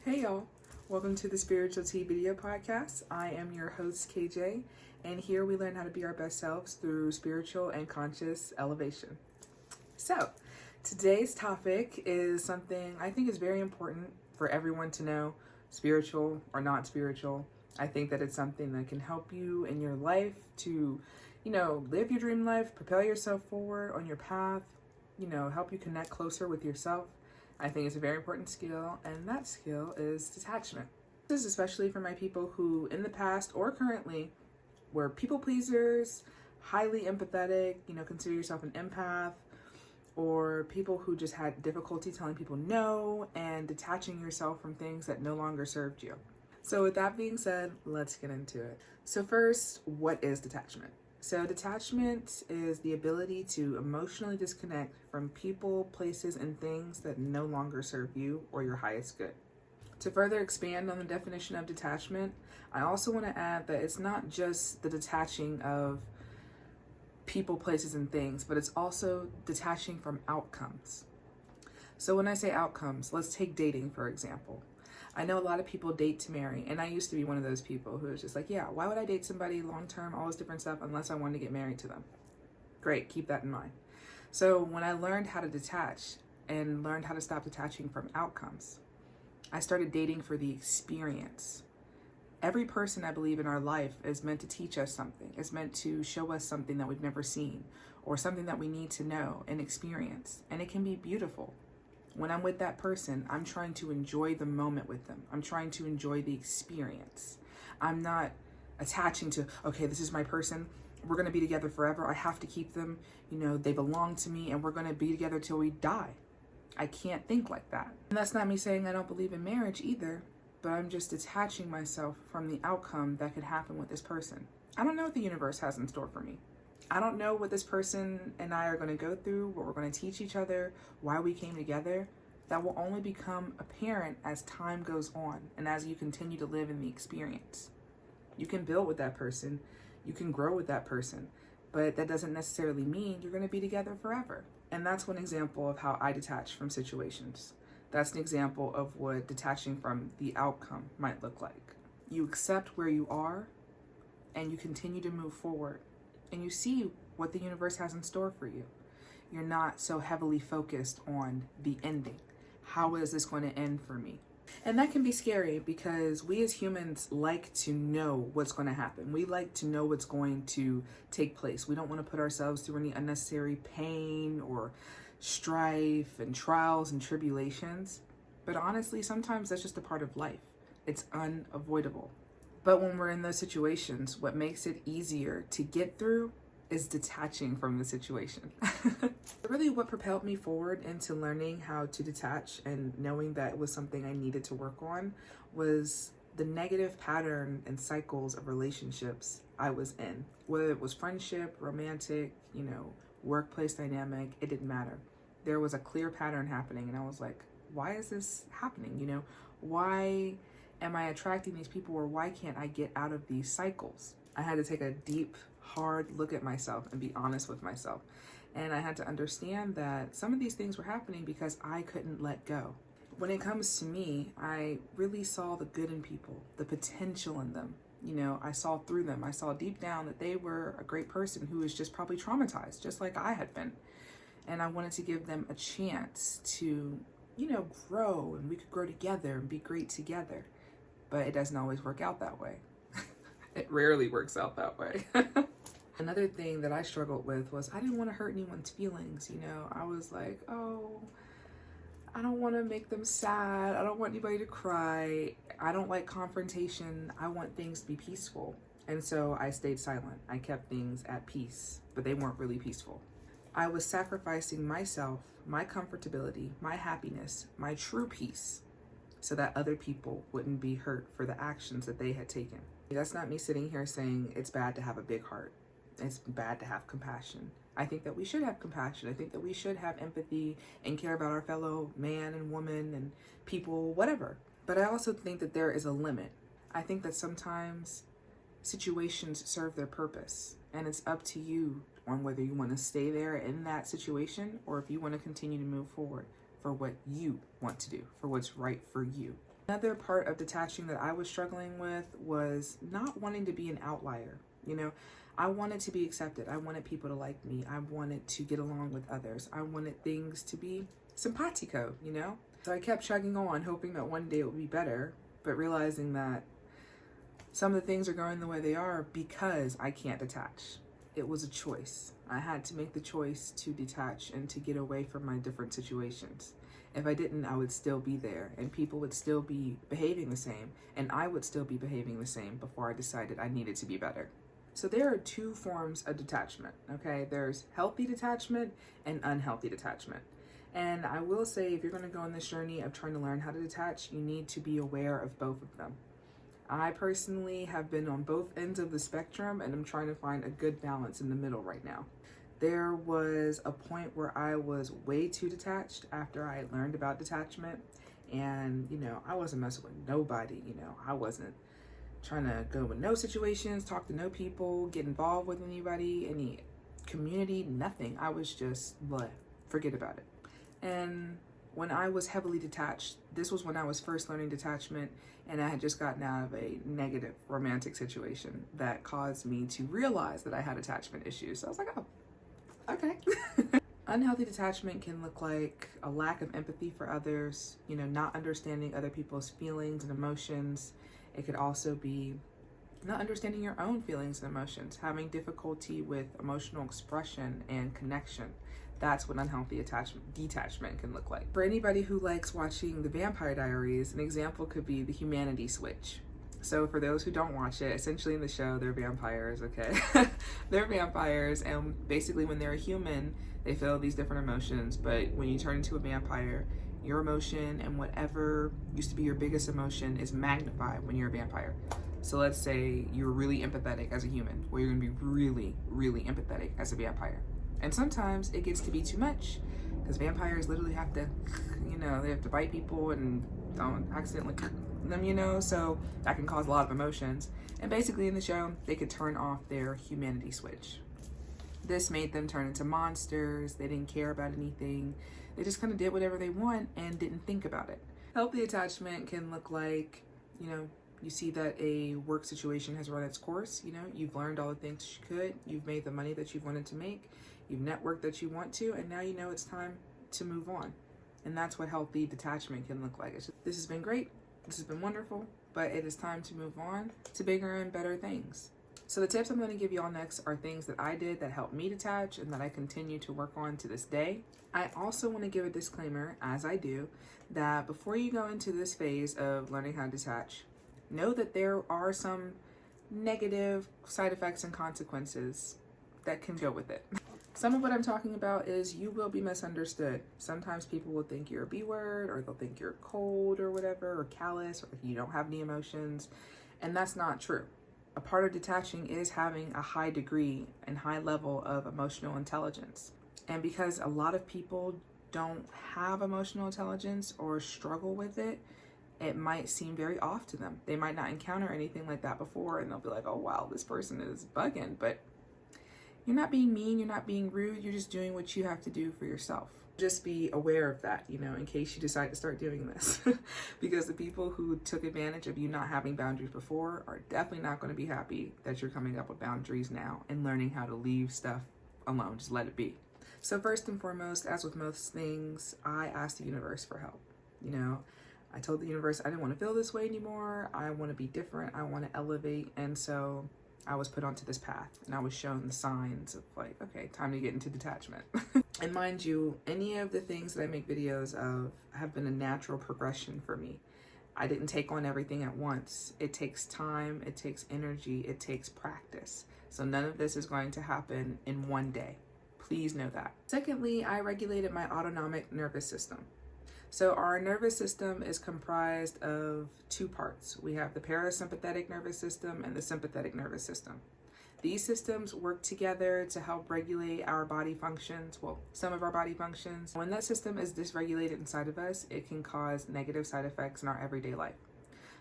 Hey y'all, welcome to the Spiritual Tea Video Podcast. I am your host KJ, and here we learn how to be our best selves through spiritual and conscious elevation. So, today's topic is something I think is very important for everyone to know, spiritual or not spiritual. I think that it's something that can help you in your life to, live your dream life, propel yourself forward on your path, help you connect closer with yourself. I think it's a very important skill, and that skill is detachment. This is especially for my people who, in the past or currently, were people pleasers, highly empathetic, consider yourself an empath, or people who just had difficulty telling people no and detaching yourself from things that no longer served you. So with that being said, let's get into it. So first, what is detachment? So detachment is the ability to emotionally disconnect from people, places, and things that no longer serve you or your highest good. To further expand on the definition of detachment, I also want to add that it's not just the detaching of people, places, and things, but it's also detaching from outcomes. So when I say outcomes, let's take dating, for example. I know a lot of people date to marry, and I used to be one of those people who was just like, yeah, why would I date somebody long-term, all this different stuff, unless I wanted to get married to them? Great, keep that in mind. So when I learned how to detach and learned how to stop detaching from outcomes, I started dating for the experience. Every person, I believe, in our life is meant to teach us something. It's meant to show us something that we've never seen or something that we need to know and experience, and it can be beautiful. When I'm with that person, I'm trying to enjoy the moment with them. I'm trying to enjoy the experience. I'm not attaching to, okay, this is my person. We're going to be together forever. I have to keep them. They belong to me, and we're going to be together till we die. I can't think like that. And that's not me saying I don't believe in marriage either, but I'm just detaching myself from the outcome that could happen with this person. I don't know what the universe has in store for me. I don't know what this person and I are going to go through, what we're going to teach each other, why we came together. That will only become apparent as time goes on and as you continue to live in the experience. You can build with that person, you can grow with that person, but that doesn't necessarily mean you're going to be together forever. And that's one example of how I detach from situations. That's an example of what detaching from the outcome might look like. You accept where you are and you continue to move forward. And you see what the universe has in store for you. You're not so heavily focused on the ending. How is this going to end for me? And that can be scary because we as humans like to know what's going to happen. We like to know what's going to take place. We don't want to put ourselves through any unnecessary pain or strife and trials and tribulations. But honestly, sometimes that's just a part of life. It's unavoidable. But when we're in those situations, what makes it easier to get through is detaching from the situation. Really what propelled me forward into learning how to detach and knowing that it was something I needed to work on was the negative pattern and cycles of relationships I was in. Whether it was friendship, romantic, workplace dynamic, it didn't matter. There was a clear pattern happening and I was like, why is this happening? Why am I attracting these people, or why can't I get out of these cycles? I had to take a deep, hard look at myself and be honest with myself. And I had to understand that some of these things were happening because I couldn't let go. When it comes to me, I really saw the good in people, the potential in them. I saw through them. I saw deep down that they were a great person who was just probably traumatized, just like I had been. And I wanted to give them a chance to, grow, and we could grow together and be great together. But it doesn't always work out that way. It rarely works out that way. Another thing that I struggled with was I didn't want to hurt anyone's feelings. I was like, oh, I don't want to make them sad. I don't want anybody to cry. I don't like confrontation. I want things to be peaceful. And so I stayed silent. I kept things at peace, but they weren't really peaceful. I was sacrificing myself, my comfortability, my happiness, my true peace, so that other people wouldn't be hurt for the actions that they had taken. That's not me sitting here saying it's bad to have a big heart. It's bad to have compassion. I think that we should have compassion. I think that we should have empathy and care about our fellow man and woman and people, whatever. But I also think that there is a limit. I think that sometimes situations serve their purpose, and it's up to you on whether you want to stay there in that situation or if you want to continue to move forward for what you want to do, for what's right for you. Another part of detaching that I was struggling with was not wanting to be an outlier. You know, I wanted to be accepted. I wanted people to like me. I wanted to get along with others. I wanted things to be simpatico, you know? So I kept chugging on, hoping that one day it would be better, but realizing that some of the things are going the way they are because I can't detach. It was a choice. I had to make the choice to detach and to get away from my different situations. If I didn't, I would still be there and people would still be behaving the same and I would still be behaving the same before I decided I needed to be better. So there are two forms of detachment, okay? There's healthy detachment and unhealthy detachment. And I will say, if you're going to go on this journey of trying to learn how to detach, you need to be aware of both of them. I personally have been on both ends of the spectrum and I'm trying to find a good balance in the middle right now. There was a point where I was way too detached after I learned about detachment. And, you know, I wasn't messing with nobody, you know, I wasn't trying to go with no situations, talk to no people, get involved with anybody, any community, nothing. I was just, forget about it. And when I was heavily detached, this was when I was first learning detachment and I had just gotten out of a negative romantic situation that caused me to realize that I had attachment issues. So I was like, oh, okay. Unhealthy detachment can look like a lack of empathy for others, you know, not understanding other people's feelings and emotions. It could also be not understanding your own feelings and emotions, having difficulty with emotional expression and connection. That's what unhealthy detachment can look like. For anybody who likes watching The Vampire Diaries, an example could be the humanity switch. So for those who don't watch it, essentially in the show, they're vampires, okay? They're vampires, and basically when they're a human, they feel these different emotions, but when you turn into a vampire, your emotion and whatever used to be your biggest emotion is magnified when you're a vampire. So let's say you're really empathetic as a human, or you're gonna be really, really empathetic as a vampire. And sometimes it gets to be too much because vampires literally have to, you know, they have to bite people and don't accidentally them, you know, so that can cause a lot of emotions. And basically in the show, they could turn off their humanity switch. This made them turn into monsters. They didn't care about anything. They just kind of did whatever they want and didn't think about it. Healthy attachment can look like, you know, you see that a work situation has run its course, you know, you've learned all the things you could, you've made the money that you've wanted to make, you've networked that you want to, and now you know it's time to move on. And that's what healthy detachment can look like. This has been great, this has been wonderful, but it is time to move on to bigger and better things. So the tips I'm going to give you all next are things that I did that helped me detach and that I continue to work on to this day. I also want to give a disclaimer, as I do, that before you go into this phase of learning how to detach, know that there are some negative side effects and consequences that can go with it. Some of what I'm talking about is you will be misunderstood. Sometimes people will think you're a B word, or they'll think you're cold or whatever, or callous, or you don't have any emotions, and that's not true. A part of detaching is having a high degree and high level of emotional intelligence. And because a lot of people don't have emotional intelligence or struggle with it, it might seem very off to them. They might not encounter anything like that before and they'll be like, oh wow, this person is bugging. But you're not being mean, you're not being rude, you're just doing what you have to do for yourself. Just be aware of that, you know, in case you decide to start doing this. Because the people who took advantage of you not having boundaries before are definitely not going to be happy that you're coming up with boundaries now and learning how to leave stuff alone. Just let it be. So first and foremost, as with most things, I asked the universe for help. You know, I told the universe I didn't want to feel this way anymore. I want to be different. I want to elevate. And so I was put onto this path and I was shown the signs of like, okay, time to get into detachment. And mind you, any of the things that I make videos of have been a natural progression for me. I didn't take on everything at once. It takes time, it takes energy, it takes practice. So none of this is going to happen in one day. Please know that. Secondly, I regulated my autonomic nervous system. So our nervous system is comprised of two parts. We have the parasympathetic nervous system and the sympathetic nervous system. These systems work together to help regulate our body functions, well, some of our body functions. When that system is dysregulated inside of us, it can cause negative side effects in our everyday life.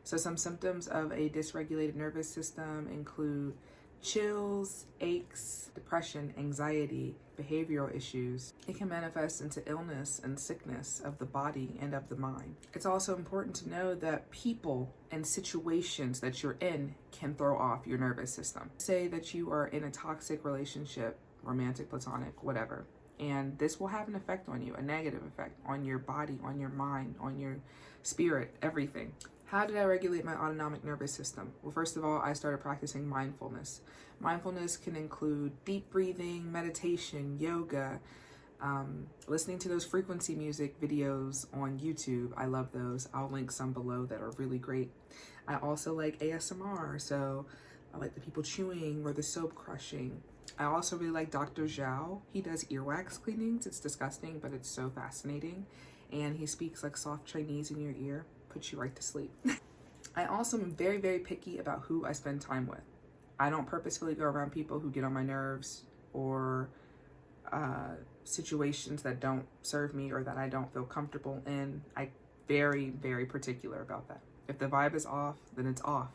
So some symptoms of a dysregulated nervous system include chills, aches, depression, anxiety, behavioral issues. It can manifest into illness and sickness of the body and of the mind. It's also important to know that people and situations that you're in can throw off your nervous system. Say that you are in a toxic relationship, romantic, platonic, whatever, and this will have an effect on you, a negative effect on your body, on your mind, on your spirit, everything. How did I regulate my autonomic nervous system? Well, first of all, I started practicing mindfulness. Mindfulness can include deep breathing, meditation, yoga, listening to those frequency music videos on YouTube. I love those. I'll link some below that are really great. I also like ASMR, so I like the people chewing or the soap crushing. I also really like Dr. Zhao. He does earwax cleanings. It's disgusting, but it's so fascinating. And he speaks like soft Chinese in your ear, puts you right to sleep. I also am very, very picky about who I spend time with. I don't purposefully go around people who get on my nerves or situations that don't serve me or that I don't feel comfortable in. I'm very, very particular about that. If the vibe is off, then it's off.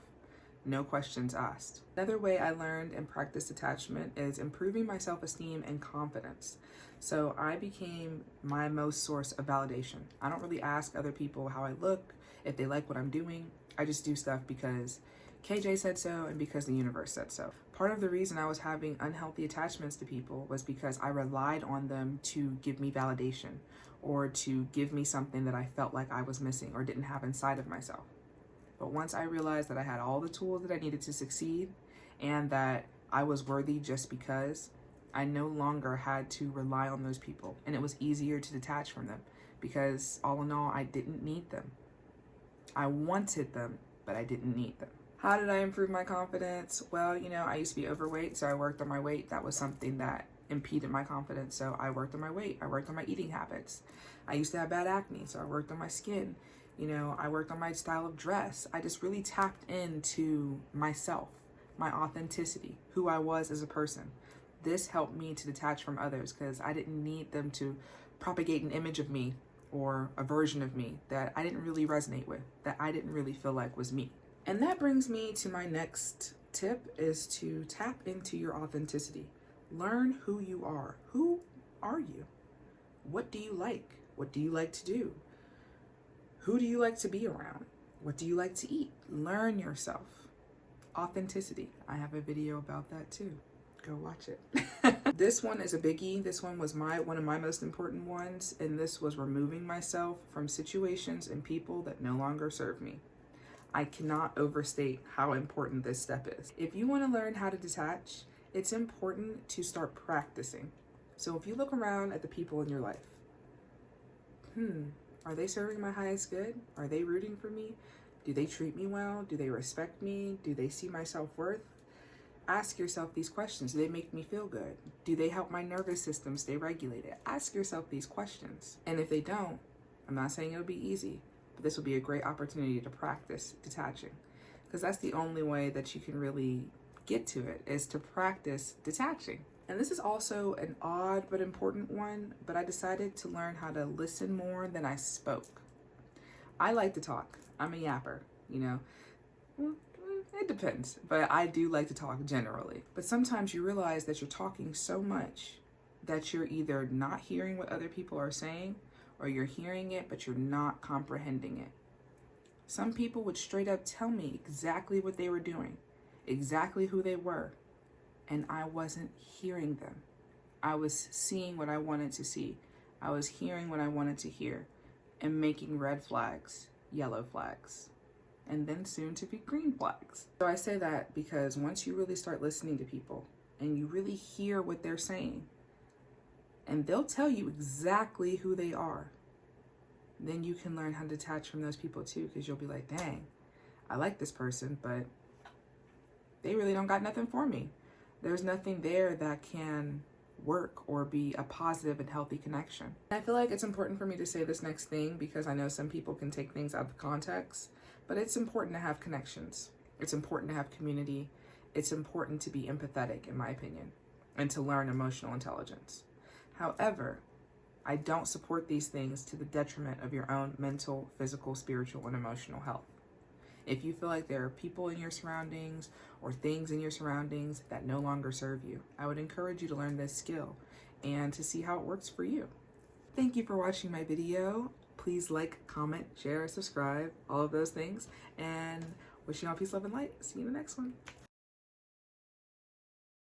No questions asked. Another way I learned and practiced detachment is improving my self-esteem and confidence. So I became my most source of validation. I don't really ask other people how I look, if they like what I'm doing. I just do stuff because KJ said so and because the universe said so. Part of the reason I was having unhealthy attachments to people was because I relied on them to give me validation or to give me something that I felt like I was missing or didn't have inside of myself. But once I realized that I had all the tools that I needed to succeed and that I was worthy just because, I no longer had to rely on those people. And it was easier to detach from them because all in all, I didn't need them. I wanted them, but I didn't need them. How did I improve my confidence? Well, I used to be overweight, so I worked on my weight. That was something that impeded my confidence, so I worked on my weight. I worked on my eating habits. I used to have bad acne, so I worked on my skin. I worked on my style of dress. I just really tapped into myself, my authenticity, who I was as a person. This helped me to detach from others because I didn't need them to propagate an image of me or a version of me that I didn't really resonate with, that I didn't really feel like was me. And that brings me to my next tip, is to tap into your authenticity. Learn who you are. Who are you? What do you like? What do you like to do? Who do you like to be around? What do you like to eat? Learn yourself. Authenticity. I have a video about that too. Go watch it. This one is a biggie. This one was one of my most important ones, and this was removing myself from situations and people that no longer serve me. I cannot overstate how important this step is. If you want to learn how to detach, it's important to start practicing. So if you look around at the people in your life, are they serving my highest good? Are they rooting for me? Do they treat me well? Do they respect me? Do they see my self-worth? Ask yourself these questions. Do they make me feel good? Do they help my nervous system stay regulated? Ask yourself these questions. And if they don't, I'm not saying it'll be easy, but this will be a great opportunity to practice detaching, because that's the only way that you can really get to it, is to practice detaching. And this is also an odd but important one, but I decided to learn how to listen more than I spoke. I like to talk. I'm a yapper, Well, it depends, but I do like to talk generally. But sometimes you realize that you're talking so much that you're either not hearing what other people are saying, or you're hearing it, but you're not comprehending it. Some people would straight up tell me exactly what they were doing, exactly who they were, and I wasn't hearing them. I was seeing what I wanted to see. I was hearing what I wanted to hear, and making red flags, yellow flags, and then soon to be green flags. So I say that because once you really start listening to people and you really hear what they're saying, and they'll tell you exactly who they are, then you can learn how to detach from those people too, because you'll be like, dang, I like this person, but they really don't got nothing for me. There's nothing there that can work or be a positive and healthy connection. I feel like it's important for me to say this next thing because I know some people can take things out of context, but it's important to have connections. It's important to have community. It's important to be empathetic, in my opinion, and to learn emotional intelligence. However, I don't support these things to the detriment of your own mental, physical, spiritual, and emotional health. If you feel like there are people in your surroundings or things in your surroundings that no longer serve you, I would encourage you to learn this skill and to see how it works for you. Thank you for watching my video. Please like, comment, share, subscribe, all of those things. And wishing you all peace, love, and light. See you in the next one.